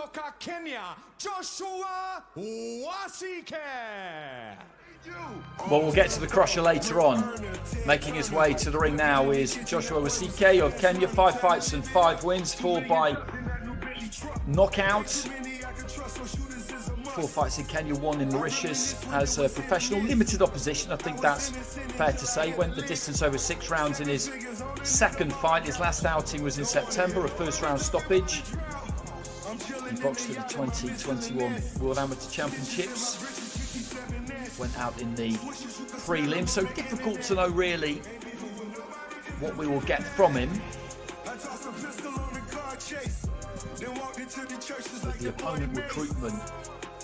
kutoka Kenya, Joshua Wasike. Well, we'll get to the crusher later on. Making his way to the ring now is Joshua Wasike of Kenya. 5 fights and 5 wins, 4 by knockout. 4 fights in Kenya, 1 in Mauritius as a professional. Limited opposition, I think that's fair to say. Went the distance over 6 rounds in his second fight. His last outing was in September, a first round stoppage. He boxed at the 2021 World Amateur Championships. Went out in the prelim, so difficult to know really what we will get from him. But the opponent recruitment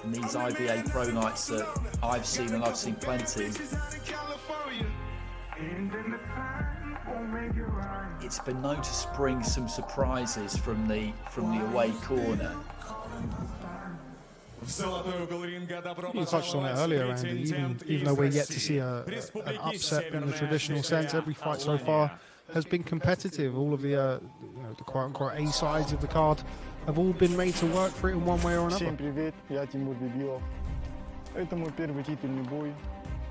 in these IBA.PRO nights that I've seen, and I've seen plenty, it's been known to spring some surprises from the away corner. You touched on it earlier, Andy. Even though we're yet to see an upset in the traditional sense, every fight so far has been competitive. All of the the quote-unquote A sides of the card have all been made to work for it in one way or another. Всем привет, я Тимур Бибилов. Это мой первый титульный бой.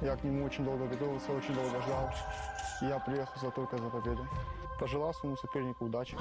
Я к нему очень долго готовился, очень долго ждал. Я приехал только за победой. Пожелал своему сопернику удачи.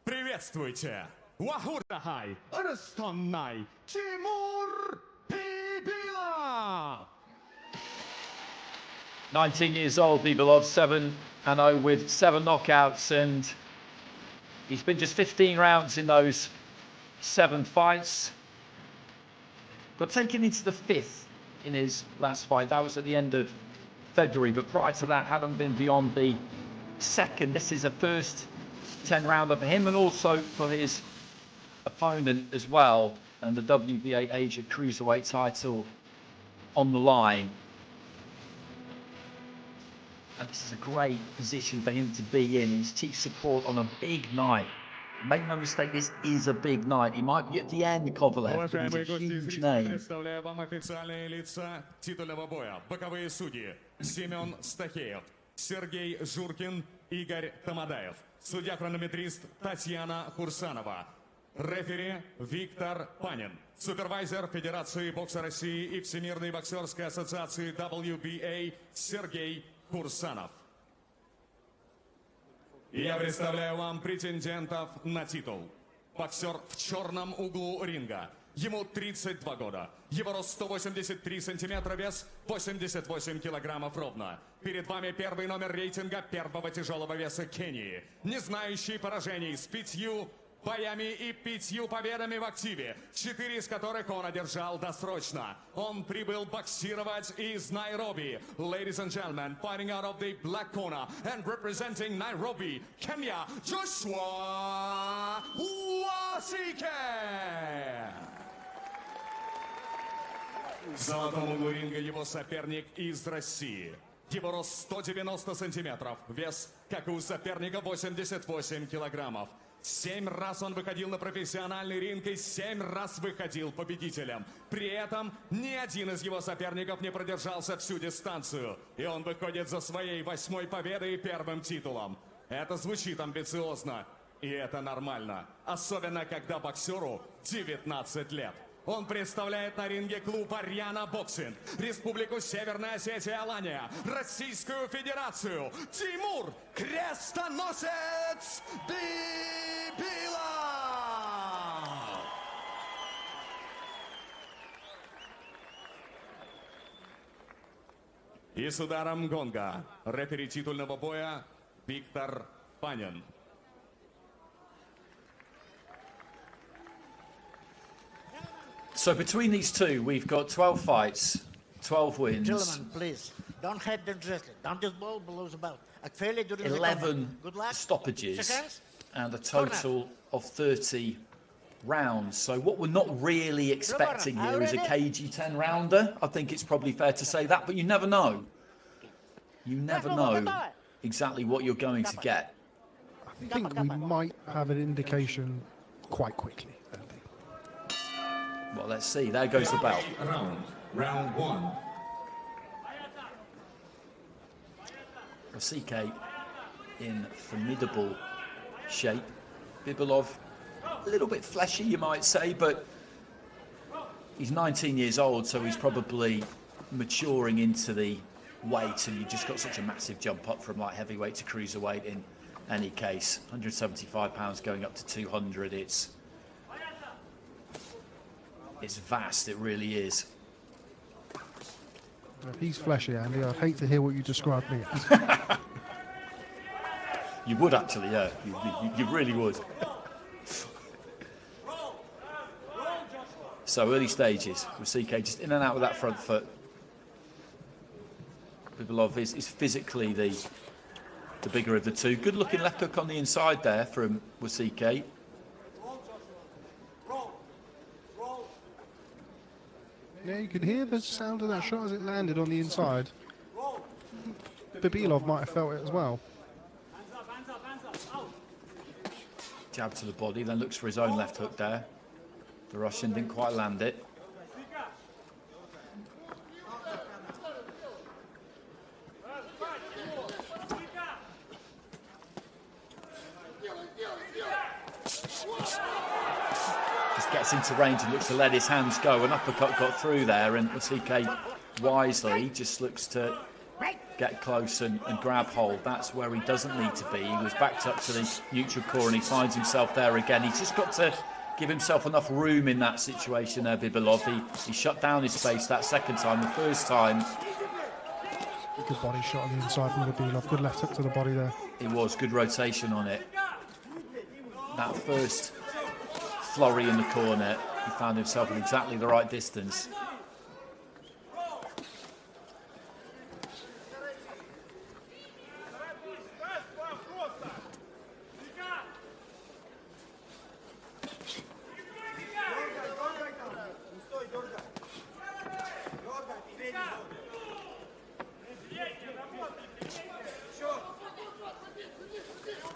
Приветствуйте! Wahurahai, Arstanai, Timur Bibilov! 19 years old, Bibilov, 7-0 with 7 knockouts, and he's been just 15 rounds in those 7 fights. Got taken into the 5th in his last fight. That was at the end of February, but prior to that, hadn't been beyond the 2nd. This is a first 10-rounder for him and also for his opponent as well, and the WBA Asia Cruiserweight title on the line. And this is a great position for him to be in. His chief support on a big night. Make no mistake, this is a big night. He might be at the end, Kovalev, but he's a huge name. Представляю вам официальные лица титульного боя. Боковые судьи Семен Стахеев, Сергей Журкин, Игорь Тамадаев. Судья-хронометрист Татьяна Хурсанова. Рефери Виктор Панин. Супервайзер Федерации бокса России и Всемирной боксерской ассоциации WBA Сергей Хурсанов. Я представляю вам претендентов на титул. Боксер в черном углу ринга. Ему 32 года. Его рост 183 сантиметра, вес 88 килограммов ровно. Перед вами первый номер рейтинга первого тяжелого веса Кении. Не знающий поражений, с 5 боями и 5 победами в активе, 4 из которых он одержал досрочно. Он прибыл боксировать из Найроби. Ladies and gentlemen, fighting out of the black corner and representing Nairobi, Kenya, Joshua Wasike. В золотом углу ринга его соперник из России. Его рост 190 сантиметров, вес, как и у соперника, 88 килограммов. 7 раз он выходил на профессиональный ринг и 7 раз выходил победителем. При этом ни один из его соперников не продержался всю дистанцию. И он выходит за своей 8-й победой и первым титулом. Это звучит амбициозно. И это нормально. Особенно, когда боксеру 19 лет. Он представляет на ринге клуб «Арьяна Боксинг», Республику Северная Осетия Алания, Российскую Федерацию. Тимур «Крестоносец» Бибилов! И с ударом гонга рефери титульного боя Виктор Панин. So between these two, we've got 12 fights, 12 wins. Gentlemen, please, don't head them directly. Don't just blow balloons about. 11 stoppages and a total of 30 rounds. So what we're not really expecting here is a cagey 10-rounder. I think it's probably fair to say that, but you never know. You never know. exactly what you're going to get. I think we might have an indication quite quickly. Well, let's see. There goes the bell. Round one. Wasike in formidable shape. Bibilov, a little bit fleshy, you might say, but he's 19 years old, so he's probably maturing into the weight, and you just got such a massive jump up from light heavyweight to cruiserweight in any case. 175 pounds going up to 200. It's vast, it really is. If he's fleshy, Andy, I'd hate to hear what you described me as. You would actually, yeah. You really would. So early stages, Wasike just in and out with that front foot. Bibilov is physically the bigger of the two. Good looking left hook on the inside there from Wasike. Yeah, you could hear the sound of that shot as it landed on the inside. Bibilov might have felt it as well. Jab to the body, then looks for his own left hook there. The Russian didn't quite land it. Just gets into range and looks to let his hands go. An uppercut got through there, and Wasike wisely just looks to get close and grab hold. That's where he doesn't need to be. He was backed up to the neutral core and he finds himself there again. He's just got to give himself enough room in that situation there, Bibilov. He shut down his space that second time. The first time, good body shot on the inside from Bibilov. Good left hook to the body there. it was good rotation on it. That first flurry in the corner, he found himself at exactly the right distance.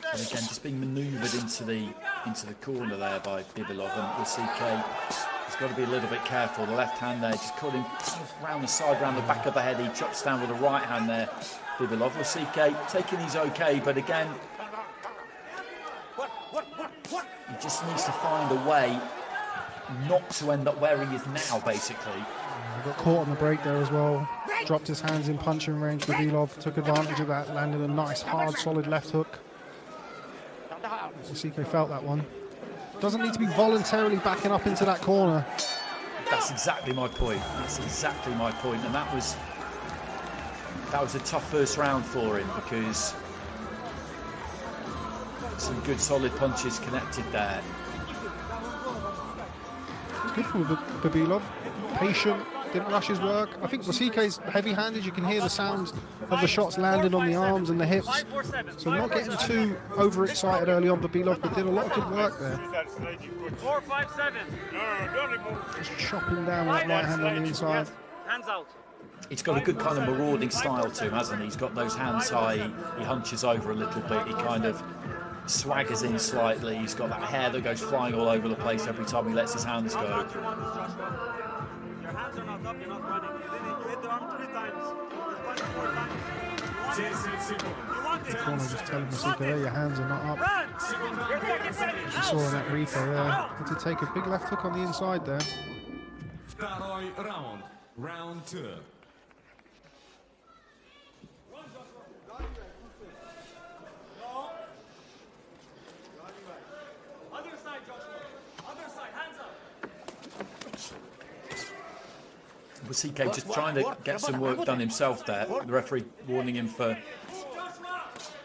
And again, just being manoeuvred into the corner there by Bibilov, and Wasike has got to be a little bit careful. The left hand there just caught him round the side, round the back of the head. He chops down with the right hand there. Bibilov, Wasike taking his okay, but again, he just needs to find a way not to end up where he is now, basically. He got caught on the break there as well. Dropped his hands in punching range. Bibilov took advantage of that, landed a nice, hard, solid left hook. Wasike felt that one. Doesn't need to be voluntarily backing up into that corner. That's exactly my point. That's exactly my point. And that was a tough first round for him, because some good solid punches connected there. It's good from Bibilov. Patient, didn't rush his work. I think Wasike's heavy-handed. You can hear the sounds of the shots landing on the arms and the hips. So not getting too overexcited early on, Bibilov, but did a lot of good work there. 4-5-7. Just chopping down that right hand on the inside. Hands out. He's got a good kind of marauding style to him, hasn't he? He's got those hands high, he hunches over a little bit, he kind of swaggers in slightly, he's got that hair that goes flying all over the place every time he lets his hands go. Your hands are not up, you're not running. You hit the arm 3 times. 4 times. The corner just telling Wasike, there, your hands are not up. As you saw in that replay there, had to take a big left hook on the inside there. Второй раунд. Round 2. Other side, Joshua. Other side, hands up. Wasike just trying to get some work done himself there. The referee warning him for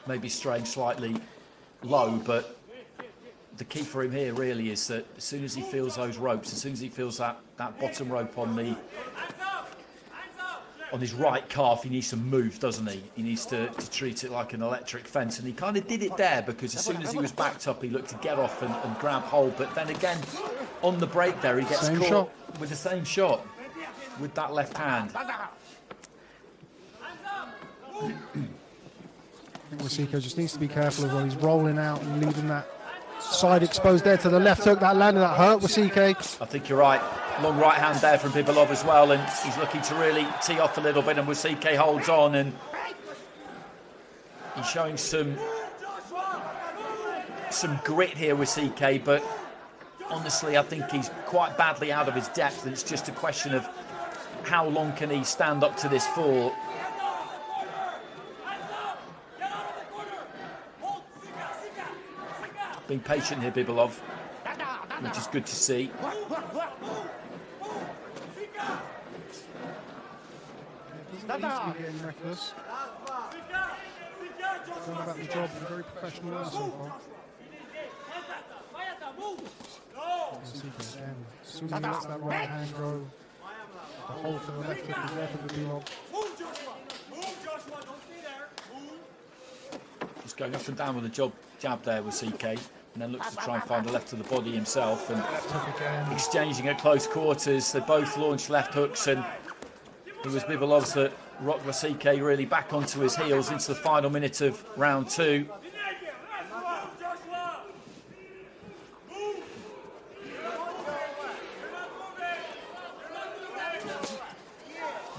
maybe straying slightly low, but the key for him here really is that as soon as he feels those ropes, as soon as he feels that bottom rope on his right calf, he needs to move, doesn't he? He needs to treat it like an electric fence, and he kind of did it there, because as soon as he was backed up, he looked to get off and grab hold, but then again, on the break there, he gets caught with the same shot, with that left hand. Wasike just needs to be careful as well. He's rolling out and leaving that side exposed there to the left hook. That landed, that hurt Wasike. I think you're right. Long right hand there from Bibilov as well, and he's looking to really tee off a little bit, and Wasike holds on, and he's showing some grit here, Wasike, but honestly, I think he's quite badly out of his depth, and it's just a question of how long can he stand up to this fall. Being patient here, Bibilov, which is good to see. Doesn't need to be getting reckless. Going about the job, he's a very professional man so far. Wasike again. As soon as he lets that right hand go, the hole for the left hook is there for Bibilov. Just going up and down with the jab there with CK, and then looks to try and find a left to the body himself, and exchanging at close quarters. They both launched left hooks, and it was Bibilov's that rocked Wasike really back onto his heels into the final minute of round 2.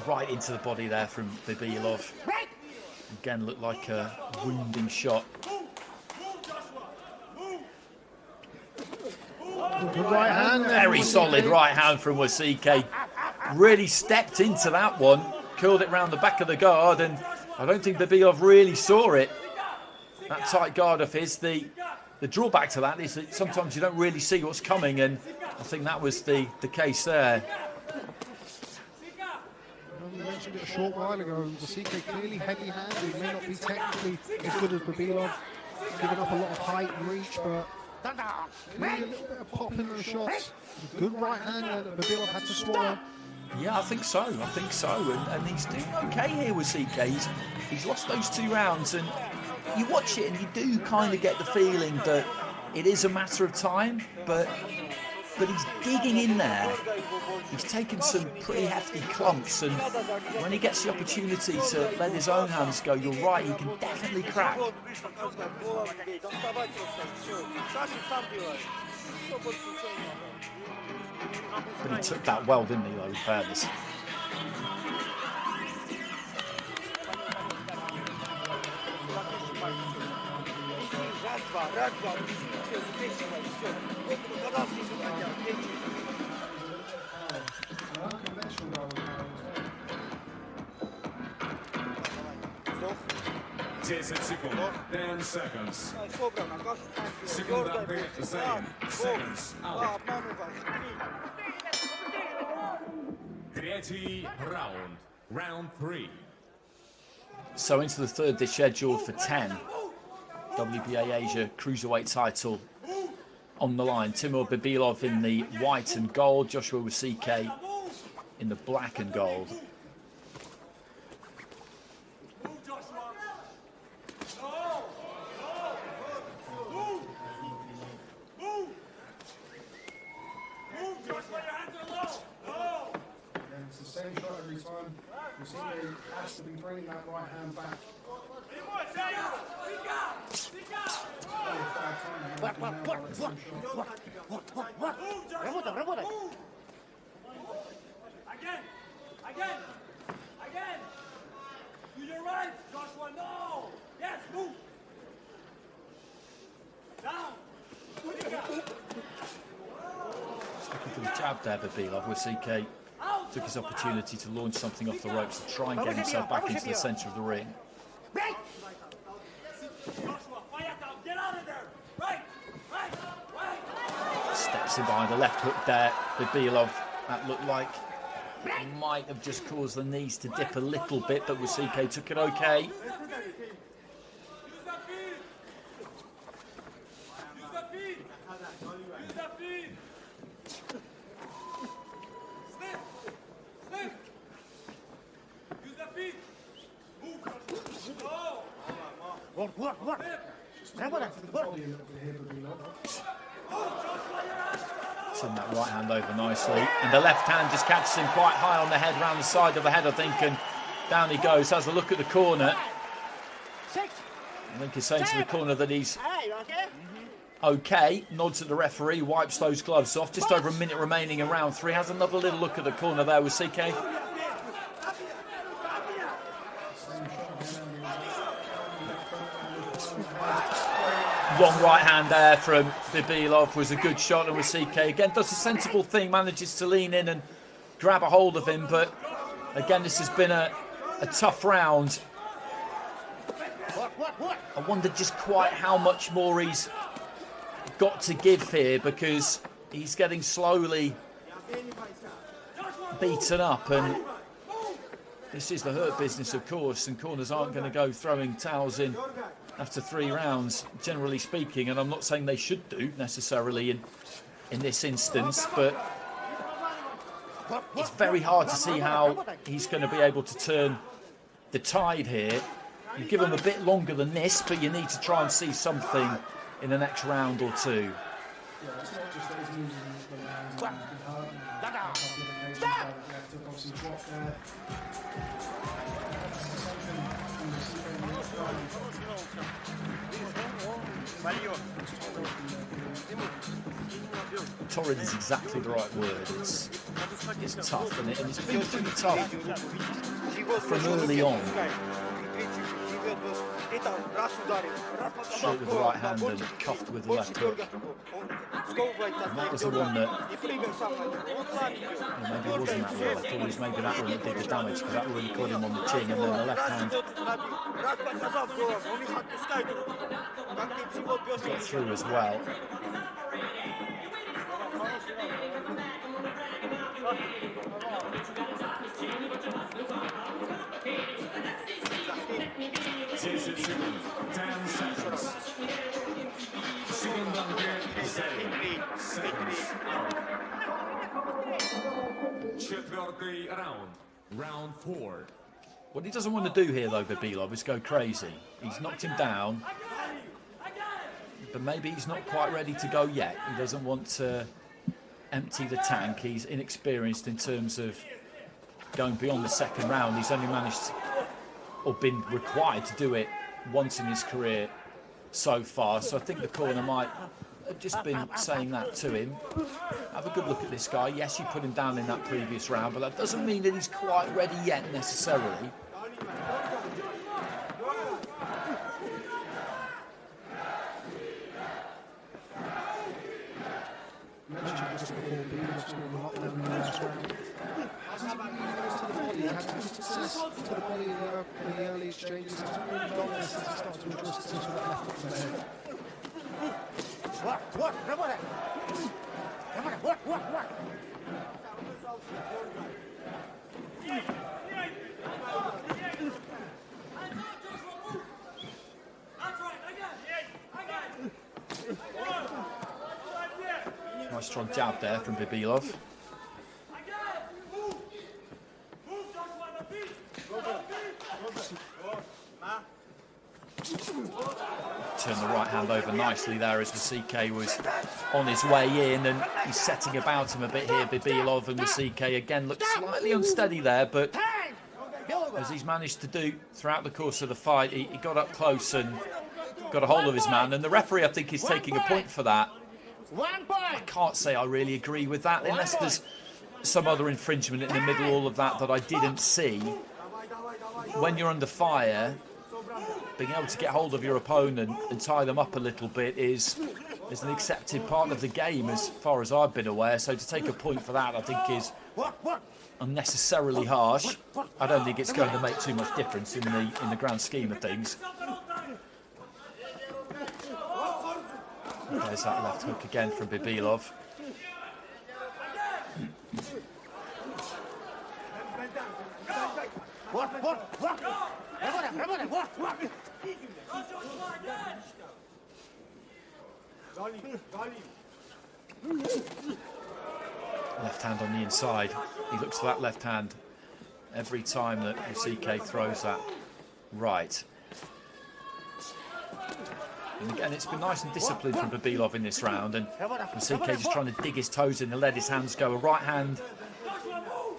Right into the body there from Bibilov. Again, looked like a wounding shot. Good right hand. Very solid right hand from Wasike. Really stepped into that one, curled it round the back of the guard, and I don't think Bibilov really saw it. That tight guard of his. The drawback to that is that sometimes you don't really see what's coming, and I think that was the case there. We mentioned it a short while ago. Wasike clearly heavy-handed. He may not be technically as good as Bibilov, giving up a lot of height and reach, but clearly a little bit of pop in those shots. A good right hand that Bibilov had to swallow. Yeah, I think so. And he's doing okay here with CK. He's lost those 2 rounds, and you watch it and you do kind of get the feeling that it is a matter of time, but he's digging in there. He's taken some pretty hefty clumps, and when he gets the opportunity to let his own hands go, you're right, he can definitely crack. But he took that well, didn't he, though, in fairness. Ten seconds. Секунданты за ринг. Seconds out. Третий раунд. Round 3. So into the third, they're scheduled for 10. WBA Asia Cruiserweight title on the line. Timur Bibilov in the white and gold. Joshua Wasike in the black and gold. It's the same shot every time. Wasike has to be bringing that right hand back. Again. To your right, Joshua. No. Yes, move. Down. Looking for the jab there, Bibilov. Wasike took his opportunity to launch something off the ropes to try and get himself back into the centre of the ring. Steps in behind the left hook there, Bibilov. That looked like it might have just caused the knees to dip a little bit, but Wasike took it okay. Turn that right hand over nicely, and the left hand just catches him quite high on the head, round the side of the head, I think, and down he goes. Has a look at the corner. I think he's saying to the corner that he's Hey, you okay? okay. Nods at the referee, wipes those gloves off. Just over a minute remaining in round 3. Has another little look at the corner there with Wasike. Long right hand there from Bibilov was a good shot, and Wasike again does a sensible thing, manages to lean in and grab a hold of him. But again, this has been a tough round. I wonder just quite how much more he's got to give here, because he's getting slowly beaten up, and this is the hurt business, of course, and corners aren't going to go throwing towels in after 3 rounds, generally speaking, and I'm not saying they should do necessarily in this instance, but it's very hard to see how he's going to be able to turn the tide here. You give him a bit longer than this, but you need to try and see something in the next round or 2. Torrid is exactly the right word. It's tough, and it's been pretty tough from early on. Short with the right hand and cuffed with the left hook. And that was the one that, well, maybe it wasn't that one. I thought it was maybe that one that did the damage, because that really caught him on the chin, and then the left hand got through as well. Round 4. What he doesn't want to do here, though, Bibilov, is go crazy. He's knocked him down, but maybe he's not quite ready to go yet. He doesn't want to empty the tank. He's inexperienced in terms of going beyond the 2nd round. He's only managed, or been required to do it once in his career so far. So I think the corner might have just been saying that to him. Have a good look at this guy. Yes, you put him down in that previous round, but that doesn't mean that he's quite ready yet necessarily. Just before Bibilov scored the knockdown in the last round. He had some success to the body in the early exchanges. He's already gone there since he started to address the sort of left hook to the head. Nice strong jab there from Bibilov. Turned the right hand over nicely there as Wasike was on his way in, and he's setting about him a bit here, Bibilov, and Wasike again looked slightly unsteady there, but as he's managed to do throughout the course of the fight, he got up close and got a hold of his man, and the referee, I think, is taking a point for that. I can't say I really agree with that, unless there's some other infringement in the middle, all of that I didn't see. When you're under fire, being able to get hold of your opponent and tie them up a little bit is an accepted part of the game, as far as I've been aware. So to take a point for that, I think, is unnecessarily harsh. I don't think it's going to make too much difference in the grand scheme of things. There's that left hook again from Bibilov. Left hand on the inside. He looks for that left hand every time that Wasike throws that right. And again, it's been nice and disciplined from Bibilov in this round, and Wasike just trying to dig his toes in and let his hands go. A right hand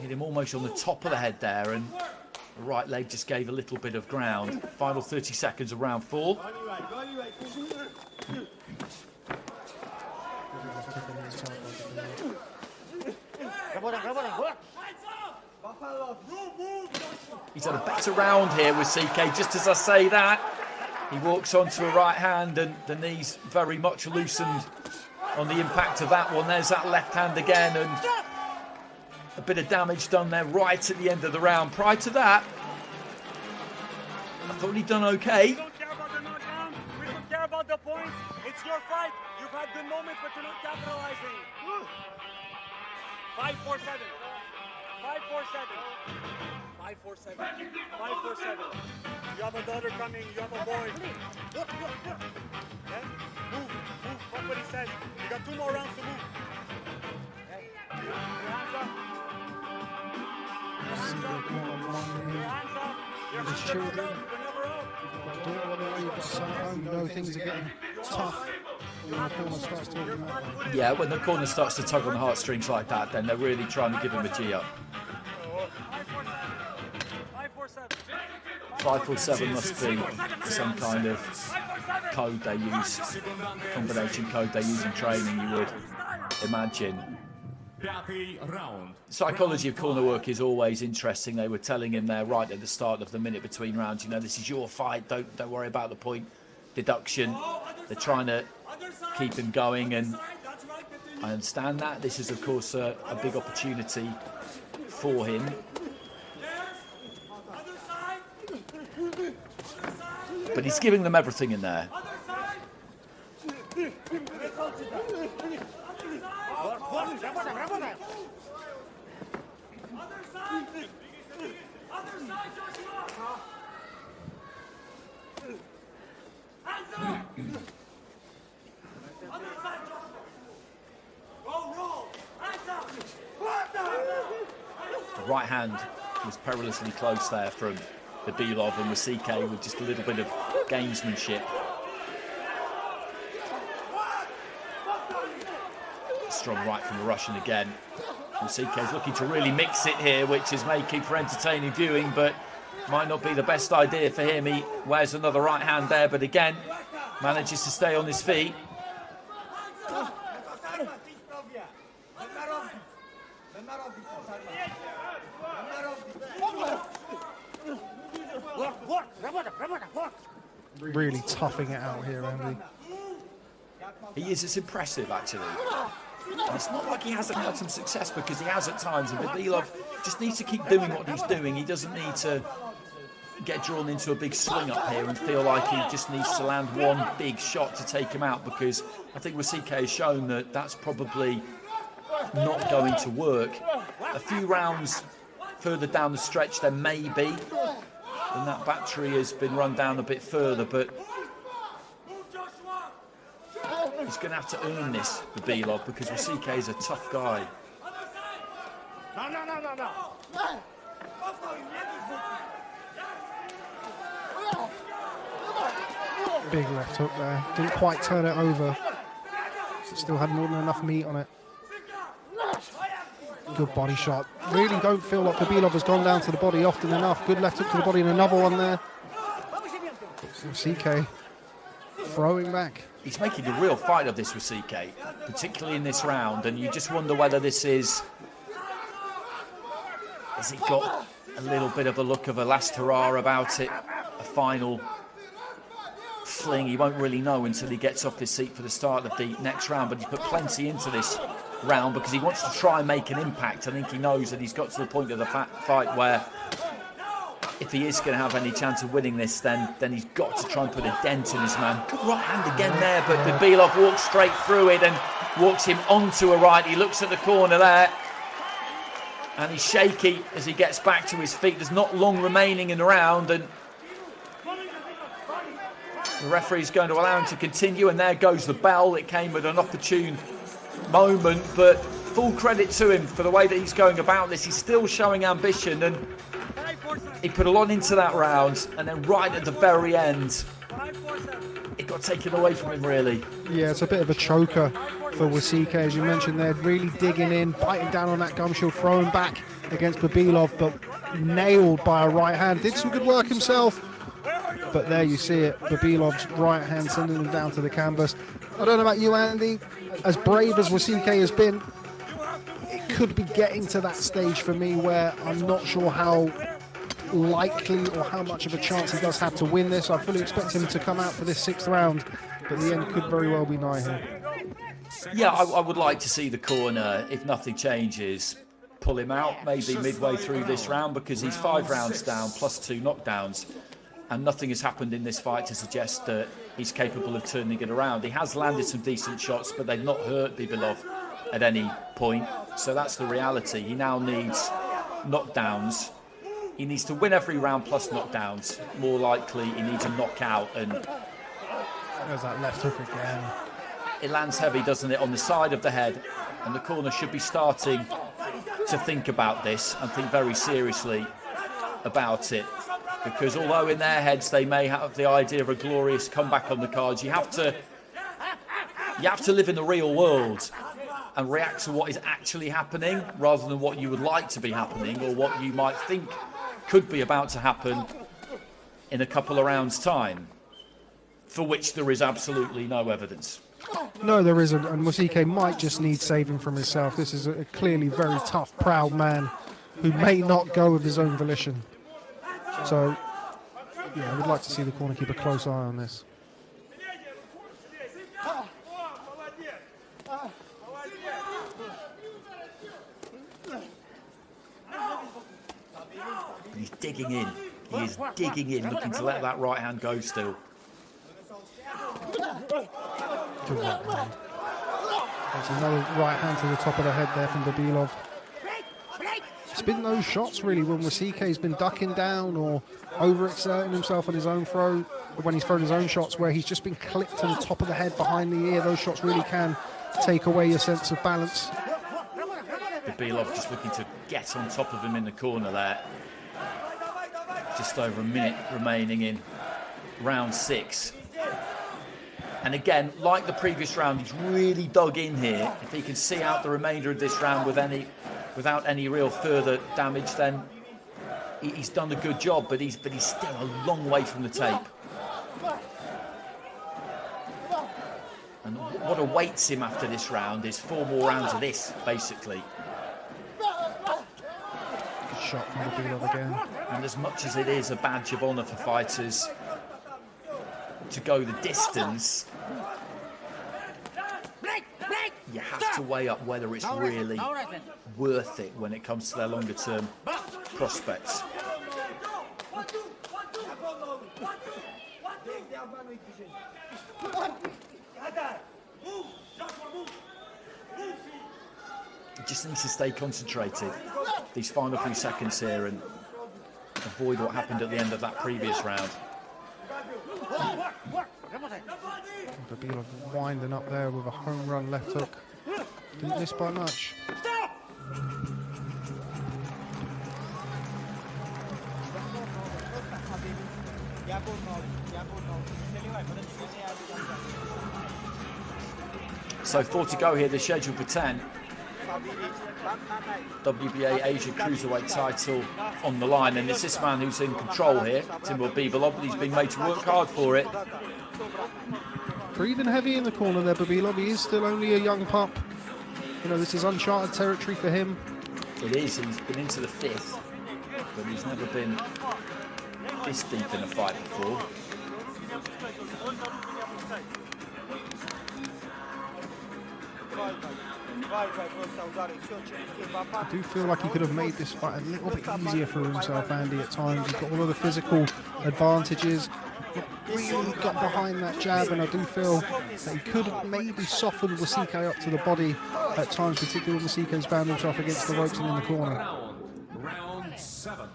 hit him almost on the top of the head there, and The right leg just gave a little bit of ground. Final 30 seconds of round 4. He's had a better round here with CK. Just as I say that, he walks onto a right hand and the knee's very much loosened on the impact of that one. There's that left hand again, and a bit of damage done there right at the end of the round. Prior to that, I thought he'd done okay. We don't care about the knockdown. We don't care about the points. It's your fight. You've had good moments, but you're not capitalizing. 5-4-7. 5-4-7. 5-4-7. 5-4-7. You have a daughter coming. You have a boy. Okay? Move. Fuck what he says. You got 2 more rounds to move. Okay? Your hands up. Your hands up. Your hands up. Your hands up. You're never up. You're never up. You know things are getting tough when the corner starts talking about that. Yeah, when the corner starts to tug on the heartstrings like that, then they're really trying to give him a G up. 5-4-7 must be some kind of code they use, combination code they use in training, you would imagine. Psychology of corner work is always interesting. They were telling him there right at the start of the minute between rounds, you know, this is your fight, don't worry about the point deduction. They're trying to keep him going, and I understand that. This is, of course, a big opportunity for him. But he's giving them everything in there. The right hand was perilously close there from Bibilov, and Wasike with just a little bit of gamesmanship. Strong right from the Russian again. Wasike is looking to really mix it here, which is making for entertaining viewing, but might not be the best idea for him. He wears another right hand there, but again, manages to stay on his feet. Really toughing it out here, Andy. He is. It's impressive, actually. And it's not like he hasn't had some success, because he has at times, and Bibilov just needs to keep doing what he's doing. He doesn't need to get drawn into a big swing up here and feel like he just needs to land one big shot to take him out, because I think Wasike has shown that that's probably not going to work. A few rounds further down the stretch there may be, and that battery has been run down a bit further, but he's going to have to earn this, Bibilov, because Wasike is a tough guy. No. Big left hook there. Didn't quite turn it over. Still had more than enough meat on it. Good body shot. Really don't feel like Bibilov has gone down to the body often enough. Good left hook to the body and another one there. Wasike throwing back. He's making a real fight of this, Wasike, particularly in this round, and you just wonder whether this is... Has it got a little bit of a look of a last hurrah about it? A final fling? He won't really know until he gets off his seat for the start of the next round, but he's put plenty into this round because he wants to try and make an impact. I think he knows that he's got to the point of the fight where if he is going to have any chance of winning this, then he's got to try and put a dent in his man. Good right hand again there, but Bibilov walks straight through it and walks him onto a right. He looks at the corner there, and he's shaky as he gets back to his feet. There's not long remaining in the round, and the referee's going to allow him to continue, and there goes the bell. It came at an opportune moment, but full credit to him for the way that he's going about this. He's still showing ambition, and he put a lot into that round, and then right at the very end, it got taken away from him, really. Yeah, it's a bit of a choker for Wasike, as you mentioned there, really digging in, biting down on that gum shield, throwing back against Bibilov, but nailed by a right hand. Did some good work himself, but there you see it. Bibilov's right hand sending him down to the canvas. I don't know about you, Andy. As brave as Wasike has been, it could be getting to that stage for me where I'm not sure how likely or how much of a chance he does have to win this. I fully expect him to come out for this 6th round, but the end could very well be nigh here. Yeah, I would like to see the corner, if nothing changes, pull him out maybe midway through this round, because he's 5 rounds down plus 2 knockdowns, and nothing has happened in this fight to suggest that he's capable of turning it around. He has landed some decent shots, but they've not hurt Bibilov at any point, so that's the reality. He now needs knockdowns. He needs to win every round plus knockdowns. More likely, he needs a knockout, and there's that left hook again. It lands heavy, doesn't it, on the side of the head, and the corner should be starting to think about this and think very seriously about it, because although in their heads they may have the idea of a glorious comeback on the cards, you have to live in the real world and react to what is actually happening rather than what you would like to be happening or what you might think could be about to happen in a couple of rounds' time, for which there is absolutely no evidence. No, there isn't, and Wasike might just need saving from himself. This is a clearly very tough, proud man who may not go of his own volition. So, yeah, I would like to see the corner keep a close eye on this. And he's digging in. He is digging in, looking to let that right hand go still. Good right hand. That's another right hand to the top of the head there from Bibilov. It's been those shots really when Wasike's been ducking down or overexerting himself on his own throw, when he's thrown his own shots where he's just been clipped to the top of the head behind the ear. Those shots really can take away your sense of balance. Bibilov just looking to get on top of him in the corner there. Just over a minute remaining in round 6. And again, like the previous round, he's really dug in here. If he can see out the remainder of this round without any real further damage, then he's done a good job, but he's still a long way from the tape. And what awaits him after this round is 4 more rounds of this, basically. Good shot from Bibilov again. And as much as it is a badge of honour for fighters to go the distance, you have to weigh up whether it's really worth it when it comes to their longer term prospects. He just needs to stay concentrated these final few seconds here and avoid what happened at the end of that previous round. Bibilov winding up there with a home run left hook. Didn't miss by much. So 4 to go here, the schedule for 10. WBA Asia Cruiserweight title on the line, and it's this man who's in control here, Timur Bibilov, but he's being made to work hard for it. Breathing heavy in the corner there, Bibilov. He is still only a young pup. You know, this is uncharted territory for him. It is. He's been into the 5th, but he's never been this deep in a fight before. I do feel like he could have made this fight a little bit easier for himself, Andy, at times. He's got all of the physical advantages. Really got behind that jab, and I do feel that he could have maybe softened Wasike up to the body at times, particularly when Wasike's found himself against the ropes and in the corner. Round 7.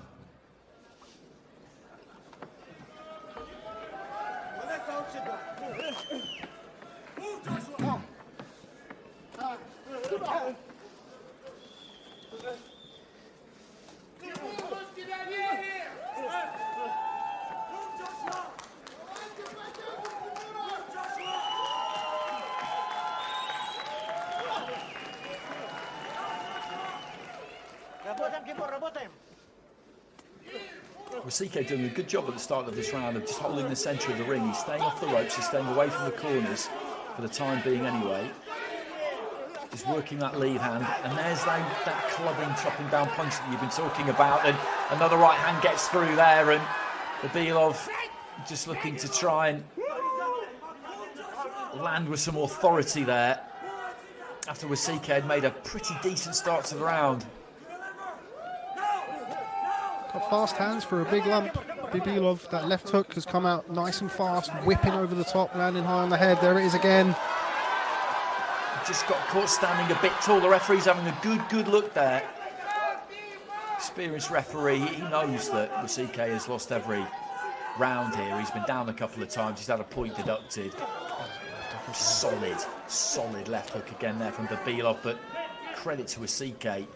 Работаем, Тимур, работаем. Wasike doing a good job at the start of this round of just holding the centre of the ring. He's staying off the ropes, he's staying away from the corners for the time being anyway. Just working that lead hand, and there's that clubbing, chopping down punch that you've been talking about, and another right hand gets through there, and Bibilov just looking to try and land with some authority there after Wasike had made a pretty decent start to the round. Got fast hands for a big lump. Bibilov, that left hook has come out nice and fast, whipping over the top, landing high on the head. There it is again. Just got caught standing a bit tall. The referee's having a good look there. Experienced referee, he knows that Wasike has lost every round here. He's been down a couple of times. He's had a point deducted. Solid left hook again there from Bibilov, but credit to Wasike.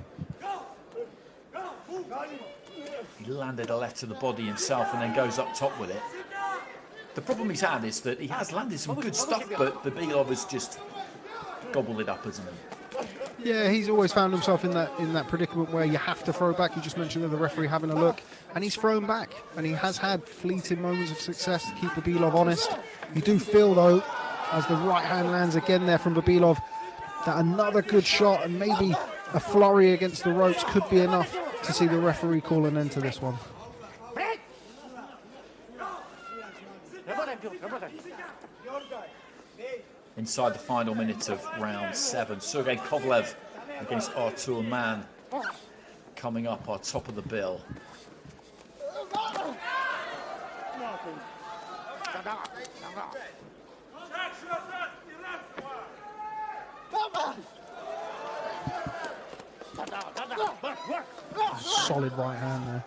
He landed a left to the body himself and then goes up top with it. The problem he's had is that he has landed some good stuff, but Bibilov has just gobbled it up, hasn't he? Yeah, he's always found himself in that predicament where you have to throw back. You just mentioned the referee having a look, and he's thrown back, and he has had fleeting moments of success to keep Bibilov honest. You do feel, though, as the right hand lands again there from Bibilov, that another good shot and maybe a flurry against the ropes could be enough to see the referee call an end to this one. Inside the final minute of round 7, Sergei Kovalev against Artur Mann coming up our top of the bill. Solid right hand there.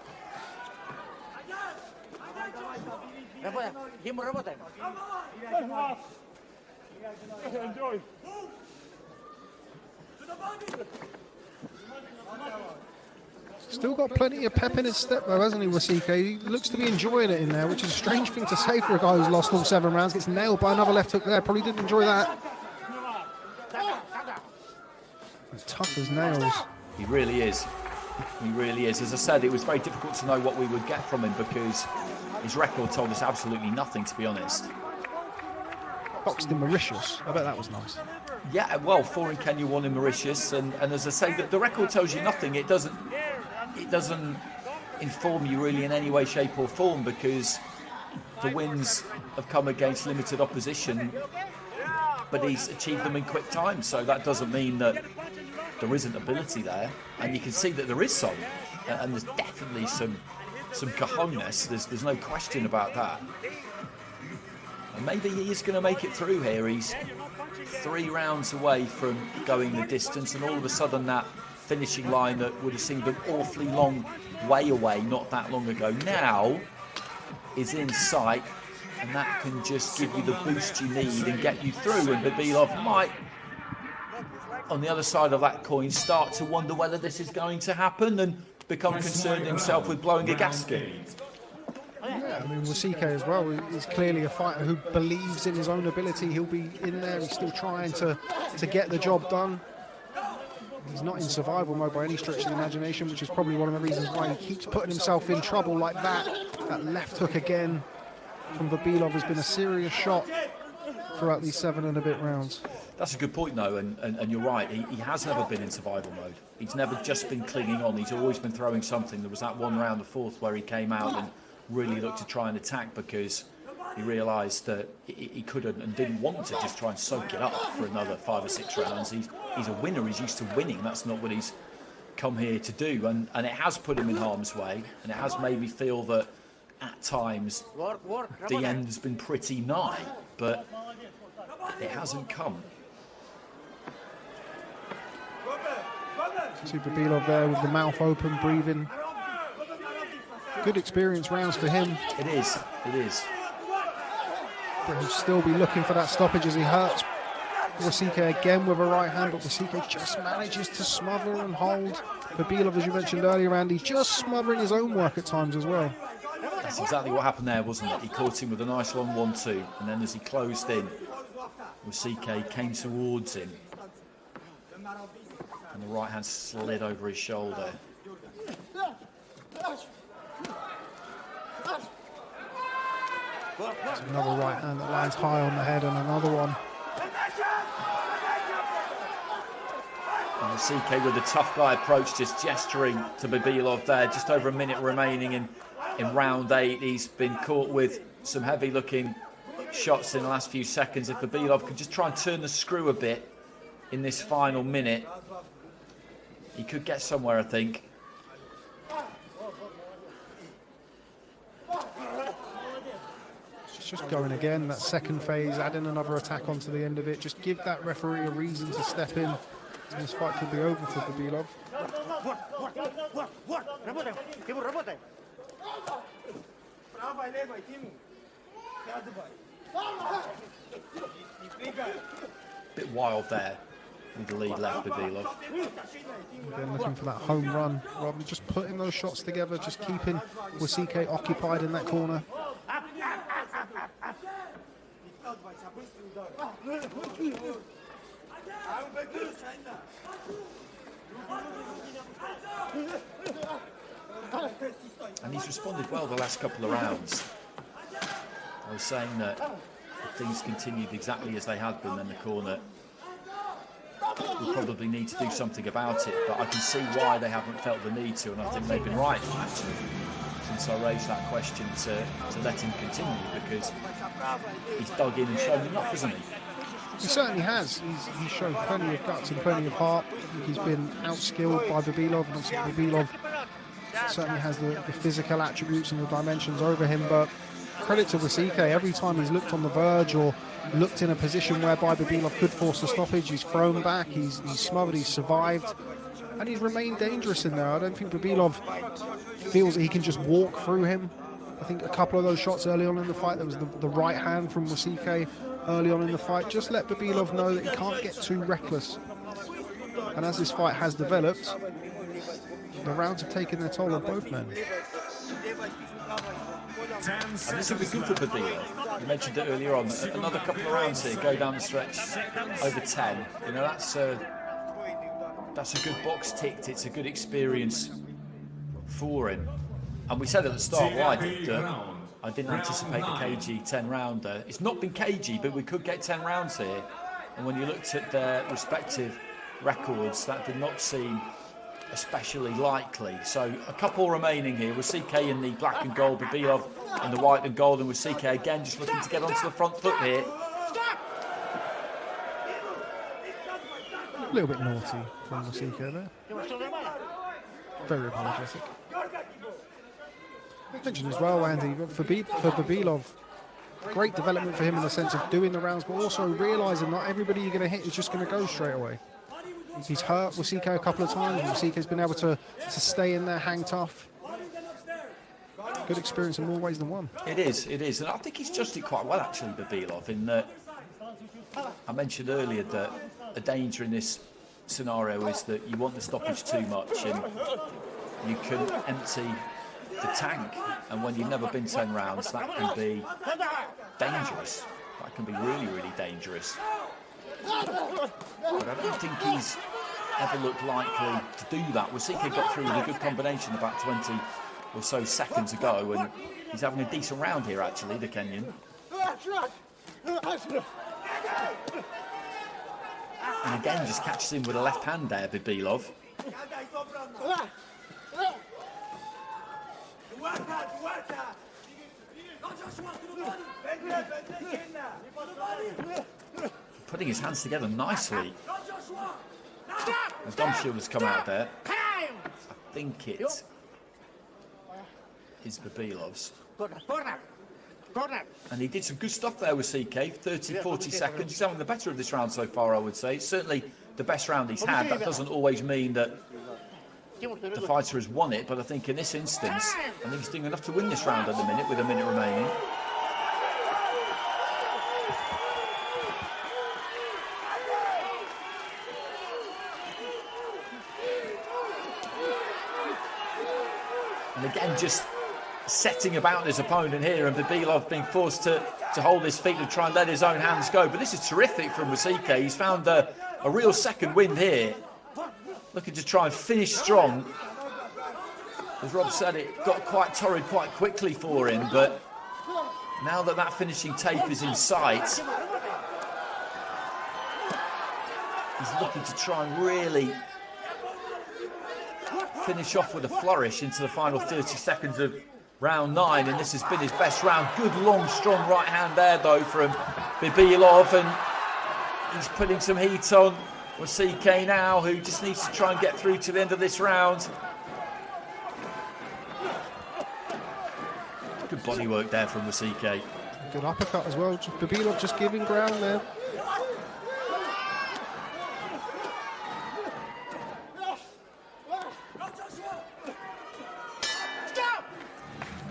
Still got plenty of pep in his step though, hasn't he, Wasike? He looks to be enjoying it in there, which is a strange thing to say for a guy who's lost all 7 rounds. Gets nailed by another left hook there. Probably didn't enjoy that. As tough as nails. He really is. He really is. As I said, it was very difficult to know what we would get from him because his record told us absolutely nothing, to be honest. Boxed in Mauritius. I bet that was nice. Yeah, well, 4 in Kenya, 1 in Mauritius, and as I say, the record tells you nothing. It doesn't inform you really in any way, shape or form because the wins have come against limited opposition, but he's achieved them in quick time. So that doesn't mean that there isn't ability there, and you can see that there is some, and there's definitely some cojones. There's no question about that. And maybe he is going to make it through here. He's 3 rounds away from going the distance, and all of a sudden that finishing line that would have seemed an awfully long way away not that long ago now is in sight, and that can just give you the boost you need and get you through. And Bibilov might, on the other side of that coin, start to wonder whether this is going to happen and become concerned himself with blowing a gasket. Yeah, I mean, Wasike as well is clearly a fighter who believes in his own ability. He'll be in there. He's still trying to get the job done. He's not in survival mode by any stretch of the imagination, which is probably one of the reasons why he keeps putting himself in trouble like that. That left hook again from Bibilov has been a serious shot throughout these 7 and a bit rounds. That's a good point, though, and you're right. He has never been in survival mode. He's never just been clinging on. He's always been throwing something. There was that one round, the 4th, where he came out and really looked to try and attack because he realised that he couldn't and didn't want to just try and soak it up for another 5 or 6 rounds. He's a winner. He's used to winning. That's not what he's come here to do. And it has put him in harm's way, and it has made me feel that at times the end has been pretty nigh, but it hasn't come. See Bibilov there with the mouth open, breathing. Good experience rounds for him. It is. But he'll still be looking for that stoppage as he hurts Wasike again with a right hand, but Wasike just manages to smother and hold. Bibilov, as you mentioned earlier, Andy, just smothering his own work at times as well. That's exactly what happened there, wasn't it? He caught him with a nice long 1-2, and then as he closed in, Wasike came towards him, and the right hand slid over his shoulder. There's another right hand that lands high on the head, and another one. And Wasike with a tough guy approach, just gesturing to Bibilov there. Just over a minute remaining in round 8. He's been caught with some heavy looking shots in the last few seconds. If Bibilov could just try and turn the screw a bit in this final minute, he could get somewhere, I think. It's just going again, that second phase, adding another attack onto the end of it. Just give that referee a reason to step in. And this fight could be over for Bibilov. Bit wild there with the lead left, Bibilov. Again, looking for that home run, rather than just putting those shots together, just keeping Wasike occupied in that corner. And he's responded well the last couple of rounds. I was saying that if things continued exactly as they had been in the corner, we probably need to do something about it, but I can see why they haven't felt the need to, and I think they've been right, actually, since I raised that question to let him continue, because he's dug in and shown enough, hasn't he? He certainly has. He's shown plenty of guts and plenty of heart. I think he's been outskilled by Bibilov, and obviously Bibilov certainly has the physical attributes and the dimensions over him, but credit to Wasike. Every time he's looked on the verge or looked in a position whereby Bibilov could force the stoppage, he's thrown back, he's smothered, he's survived, and he's remained dangerous in there. I don't think Bibilov feels that he can just walk through him. I think a couple of those shots early on in the fight, there was the right hand from Wasike early on in the fight, just let Bibilov know that he can't get too reckless. And as this fight has developed, the rounds have taken their toll on both men. And this will be good for Bibilov. You mentioned it earlier on. Another couple of rounds here, go down the stretch over 10. You know, that's a good box ticked. It's a good experience for him. And we said at the start, well, I didn't anticipate a cagey 10-rounder. It's not been cagey, but we could get 10 rounds here. And when you looked at their respective records, that did not seem especially likely. So a couple remaining here. Wasike in the black and gold, Bibilov in the white and gold, and Wasike again just looking to get onto the front foot here. A little bit naughty from Wasike there. Very apologetic. I mentioned as well, Andy, for Bibilov, great development for him in the sense of doing the rounds, but also realising not everybody you're going to hit is just going to go straight away. He's hurt Wasike a couple of times. Wasike's been able to stay in there, hang tough. Good experience in more ways than one. It is. And I think he's judged it quite well, actually, Bibilov, in that I mentioned earlier that a danger in this scenario is that you want the stoppage too much and you can empty the tank. And when you've never been 10 rounds, that can be dangerous. That can be really, really dangerous. But I don't think he's ever looked likely to do that. Wasike got through with a good combination about 20 or so seconds ago, and he's having a decent round here, actually, the Kenyan. And again, just catches him with a left hand there, Bibilov. Putting his hands together nicely. The thumb shield has come out there. I think it is Bibilov's. And he did some good stuff there with CK, 30, 40 seconds. He's having the better of this round so far, I would say. It's certainly the best round he's had. That doesn't always mean that the fighter has won it, but I think in this instance, I think he's doing enough to win this round at the minute, with a minute remaining. And again, just setting about his opponent here, and Bibilov being forced to hold his feet and try and let his own hands go. But this is terrific from Wasike. He's found a real second wind here, looking to try and finish strong. As Rob said, it got quite torrid quite quickly for him, but Now that that finishing tape is in sight, he's looking to try and really finish off with a flourish into the final 30 seconds of round 9, and this has been his best round. Good long strong right hand there though from Bibilov, and he's putting some heat on Wasike now, who just needs to try and get through to the end of this round. Good body work there from Wasike. Good uppercut as well. Bibilov just giving ground there.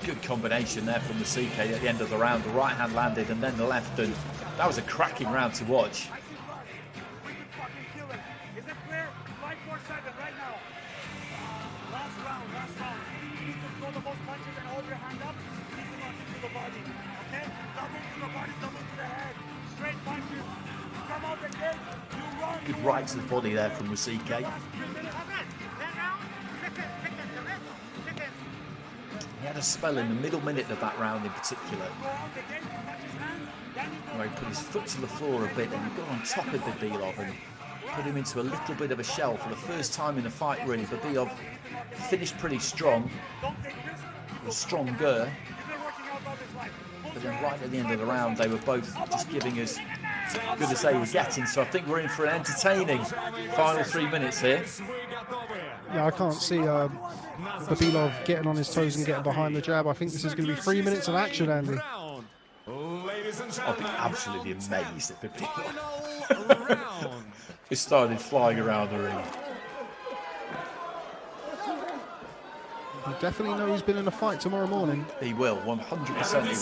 Good combination there from Wasike at the end of the round. The right hand landed and then the left, and that was a cracking round to watch. Is it clear? 5-4-7 right now. Last round. You need to throw the most punches and hold your hand up. You need to not hit to the body. Okay? Double to the body, double to the head. Straight punches. Come out the gate. You run. Good right to the body there from Wasike. He had a spell in the middle minute of that round in particular, where he put his foot to the floor a bit and he got on top of Bibilov and put him into a little bit of a shell for the first time in the fight really. Bibilov finished pretty strong, was stronger, but then right at the end of the round they were both just giving as good as they were getting, so I think we're in for an entertaining final 3 minutes here. Yeah, I can't see Bibilov getting on his toes and getting behind the jab. I think this is going to be 3 minutes of action, Andy. I'll be absolutely amazed at Bibilov. He started flying around the ring. You definitely know he's been in a fight tomorrow morning. He will, 100% he will.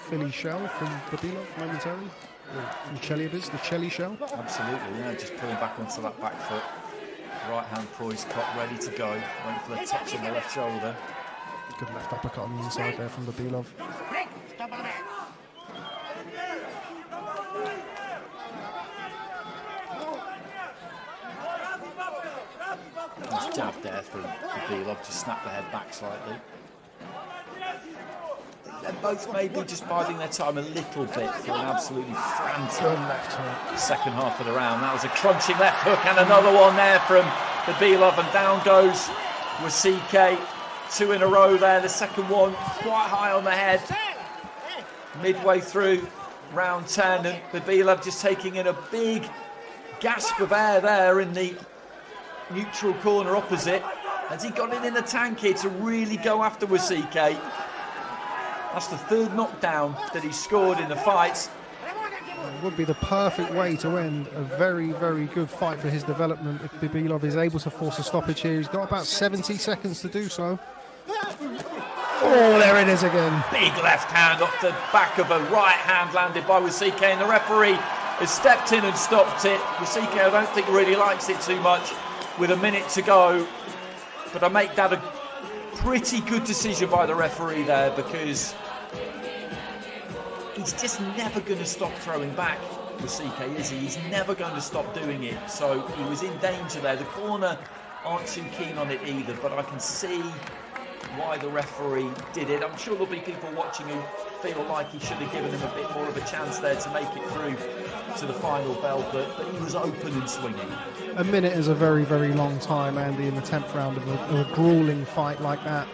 Philly shell from Bibilov momentarily. From Chelyabinsk, the Chely shell. Absolutely, yeah, just pulling back onto that back foot. Right hand poised, caught, ready to go. Waiting for the touch on the left shoulder. Good left uppercut on the inside there from Bibilov. Nice jab there from Bibilov, just snapped the head back slightly. They're both maybe just biding their time a little bit for an absolutely frantic second half of the round. That was a crunching left hook and another one there from Bibilov, and down goes Wasike. 2 in a row there, the second one quite high on the head. Midway through round 10, and Bibilov just taking in a big gasp of air there in the neutral corner opposite. Has he got it in the tank here to really go after Wasike? That's the 3rd knockdown that he scored in the fight. It would be the perfect way to end a very, very good fight for his development if Bibilov is able to force a stoppage here. He's got about 70 seconds to do so. Oh, there it is again. Big left hand off the back of a right hand landed by Wasike, and the referee has stepped in and stopped it. Wasike, I don't think really likes it too much with a minute to go, but I make that a pretty good decision by the referee there, because he's just never going to stop throwing back, Wasike, is he? He's never going to stop doing it, so he was in danger there. The corner aren't too keen on it either, but I can see why the referee did it. I'm sure there'll be people watching who feel like he should have given him a bit more of a chance there to make it through to the final bell, but he was open and swinging. A minute is a very, very long time, Andy, in the 10th round of a grueling fight like that.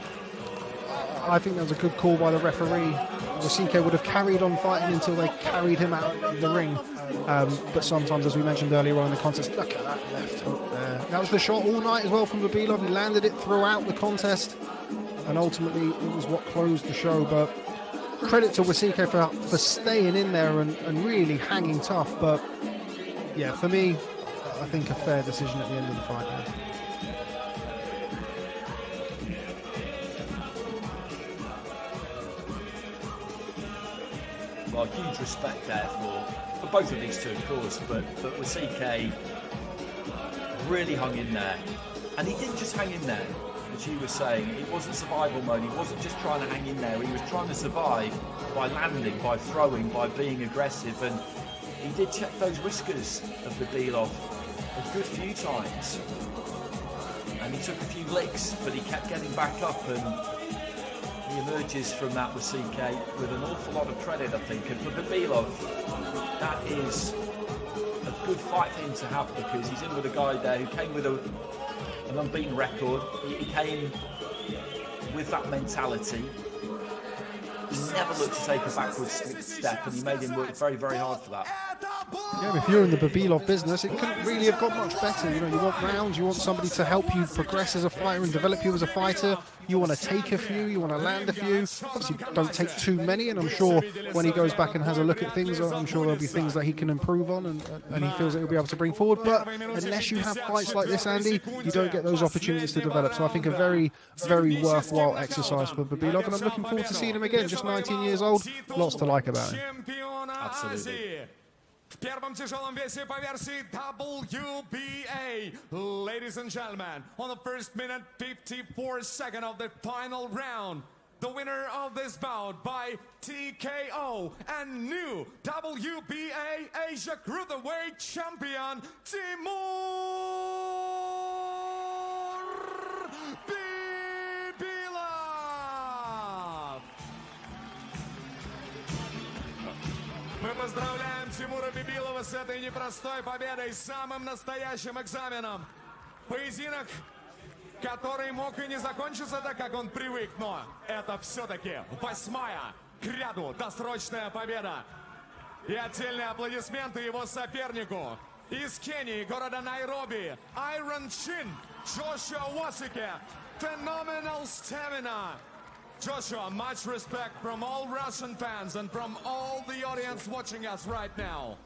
I think that was a good call by the referee. Wasike would have carried on fighting until they carried him out of the ring. But sometimes, as we mentioned earlier on in the contest, look at that left hook there. That was the shot all night as well from Bibilov. He landed it throughout the contest, and ultimately it was what closed the show. But credit to Wasike for staying in there and really hanging tough. But yeah, for me, I think a fair decision at the end of the fight. Well, huge respect there for both of these two, of course, but Wasike really hung in there. And he didn't just hang in there. as you were saying, it wasn't survival mode. He wasn't just trying to hang in there. He was trying to survive by landing, by throwing, by being aggressive. And he did check those whiskers of Bibilov a good few times. And he took a few licks, but he kept getting back up, and he emerges from that Wasike with an awful lot of credit, I think. And for Bibilov, that is a good fight for him to have, because he's in with a guy there who came with an unbeaten record. He came with that mentality. He never looked to take a backwards step, and he made him work very, very hard for that. Yeah, if you're in the Bibilov business, it couldn't really have got much better. You know, you want rounds, you want somebody to help you progress as a fighter and develop you as a fighter. You want to take a few, you want to land a few. Obviously, don't take too many, and I'm sure when he goes back and has a look at things, I'm sure there'll be things that he can improve on and he feels that he'll be able to bring forward. But unless you have fights like this, Andy, you don't get those opportunities to develop. So I think a very, very worthwhile exercise for Bibilov, and I'm looking forward to seeing him again. Just 19 years old, lots to like about him. Absolutely. В первом тяжелом весе по версии WBA. Ladies and gentlemen, on the first minute, 54 seconds of the final round, the winner of this bout by TKO and new WBA Asia Cruiserweight champion, Timur Bibilov. Мы поздравляем Тимура Бибилова с этой непростой победой, самым настоящим экзаменом. Поединок, который мог и не закончиться так, как он привык, но это все-таки 8-я к ряду досрочная победа. И отдельные аплодисменты его сопернику из Кении, города Найроби, Iron Chin, Joshua Wasike. Phenomenal stamina. Joshua, much respect from all Russian fans and from all the audience watching us right now.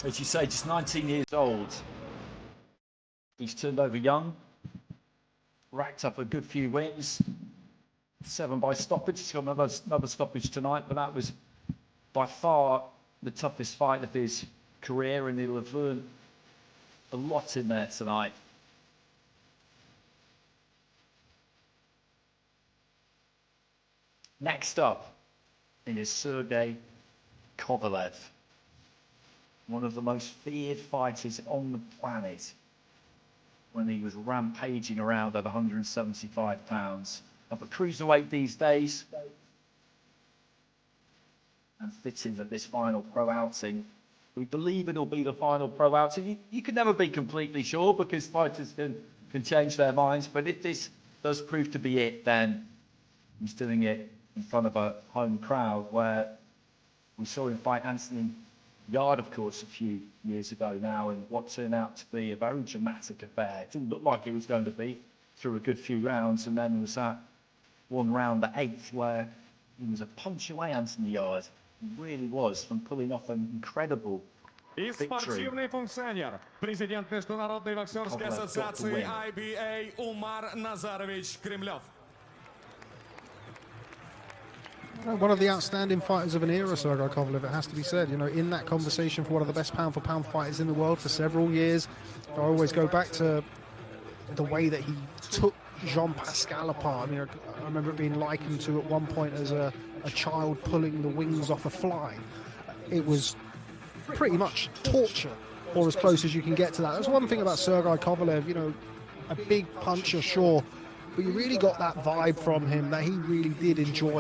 As you say, just 19 years old. He's turned over young, racked up a good few wins, 7 by stoppage. He's got another stoppage tonight, but that was by far the toughest fight of his career, and he'll have learned a lot in there tonight. Next up is Sergey Kovalev, one of the most feared fighters on the planet when he was rampaging around at 175 pounds. Up at cruiserweight these days, and fitting at this final pro outing. We believe it'll be the final pro outing. You can never be completely sure, because fighters can change their minds, but if this does prove to be it, then he's doing it in front of a home crowd, where we saw him fight Anthony Yard, of course, a few years ago now, in what turned out to be a very dramatic affair. It didn't look like it was going to be, through a good few rounds, and then there was that one round, the 8th, where he was a punch away, Anthony Yard. He really was, from pulling off an incredible И спортивный функционер, президент Международной боксерской ассоциации IBA Umar Nazarovich Kremlov. One of the outstanding fighters of an era, Sergey Kovalev, it has to be said. You know, in that conversation for one of the best pound-for-pound fighters in the world for several years. I always go back to the way that he took Jean-Pascal apart. I mean, I remember it being likened to at one point as a child pulling the wings off a fly. It was pretty much torture, or as close as you can get to that. That's one thing about Sergey Kovalev, you know, a big puncher, sure, but you really got that vibe from him that he really did enjoy